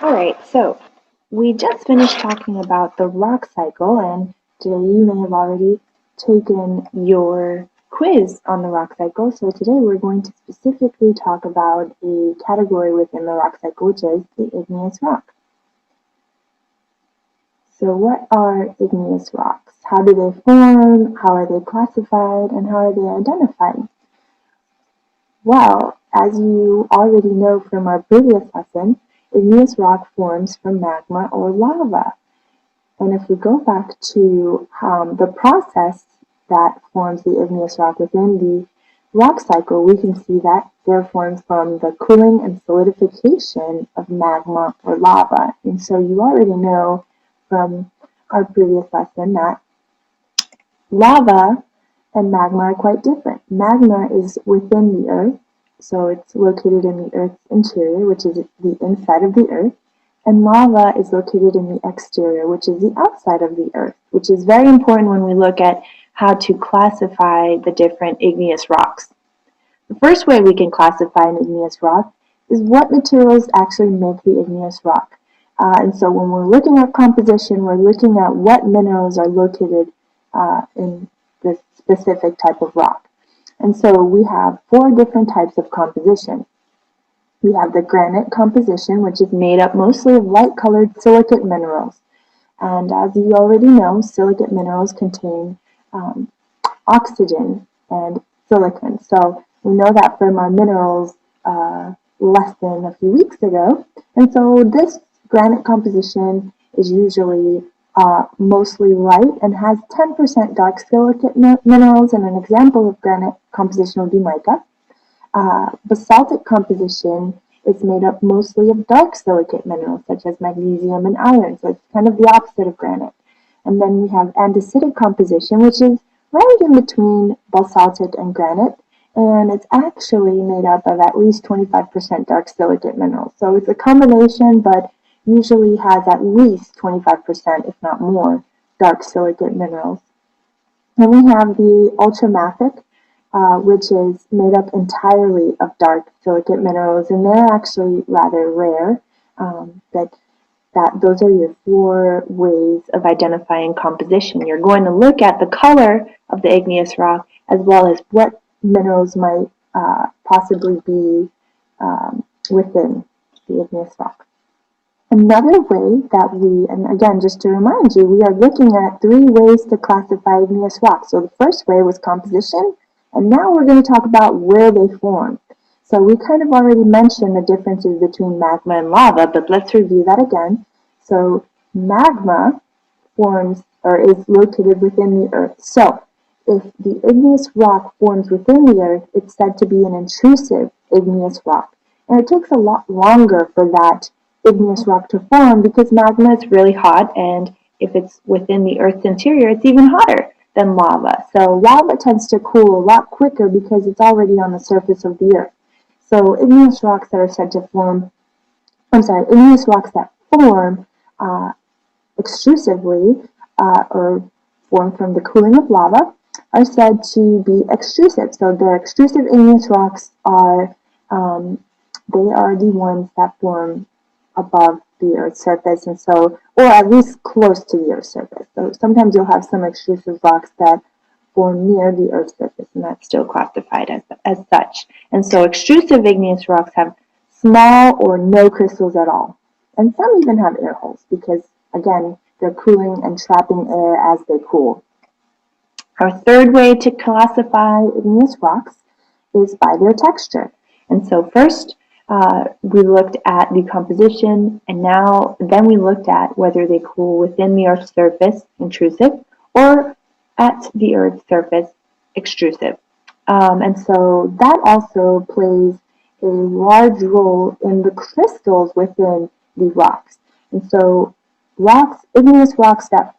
Alright, so we just finished talking about the rock cycle, and today you may have already taken your quiz on the rock cycle. So today we're going to specifically talk about a category within the rock cycle, which is the igneous rock. So what are igneous rocks? How do they form? How are they classified? And how are they identified? Well, as you already know from our previous lesson, igneous rock forms from magma or lava. And if we go back to the process that forms the igneous rock within the rock cycle, we can see that they're formed from the cooling and solidification of magma or lava. And so you already know from our previous lesson that lava and magma are quite different. Magma is within the earth, so it's located in the earth's interior, which is the inside of the earth, and lava is located in the exterior, which is the outside of the earth, which is very important when we look at how to classify the different igneous rocks. The first way we can classify an igneous rock is what materials actually make the igneous rock. And so when we're looking at composition, we're looking at what minerals are located in this specific type of rock. And so we have 4 different types of composition. We have the granite composition, which is made up mostly of light-colored silicate minerals. And as you already know, silicate minerals contain oxygen and silicon. So we know that from our minerals lesson a few weeks ago. And so this granite composition is usually mostly light and has 10% dark silicate minerals, and an example of granite composition would be mica. Basaltic composition is made up mostly of dark silicate minerals such as magnesium and iron, so it's kind of the opposite of granite. And then we have andesitic composition, which is right in between basaltic and granite, and it's actually made up of at least 25% dark silicate minerals. So it's a combination, but usually has at least 25%, if not more, dark silicate minerals. Then we have the ultramafic, which is made up entirely of dark silicate minerals, and they're actually rather rare. Those are your 4 ways of identifying composition. You're going to look at the color of the igneous rock as well as what minerals might possibly be within the igneous rock. Another way that and again, just to remind you, we are looking at 3 ways to classify igneous rocks. So the first way was composition, and now we're going to talk about where they form. So we kind of already mentioned the differences between magma and lava, but let's review that again. So magma forms or is located within the earth. So if the igneous rock forms within the earth, it's said to be an intrusive igneous rock. And it takes a lot longer for that igneous rock to form because magma is really hot, and if it's within the earth's interior, it's even hotter than lava. So lava tends to cool a lot quicker because it's already on the surface of the earth. So igneous rocks that are said to form, igneous rocks that form extrusively or form from the cooling of lava are said to be extrusive. So the extrusive igneous rocks are the ones that form above the Earth's surface, and so, or at least close to the Earth's surface. So sometimes you'll have some extrusive rocks that form near the Earth's surface, and that's still classified as such. And so extrusive igneous rocks have small or no crystals at all. And some even have air holes because, again, they're cooling and trapping air as they cool. Our third way to classify igneous rocks is by their texture. And so first, we looked at the composition, and then we looked at whether they cool within the Earth's surface, intrusive, or at the Earth's surface, extrusive. And so that also plays a large role in the crystals within the rocks. And so igneous rocks that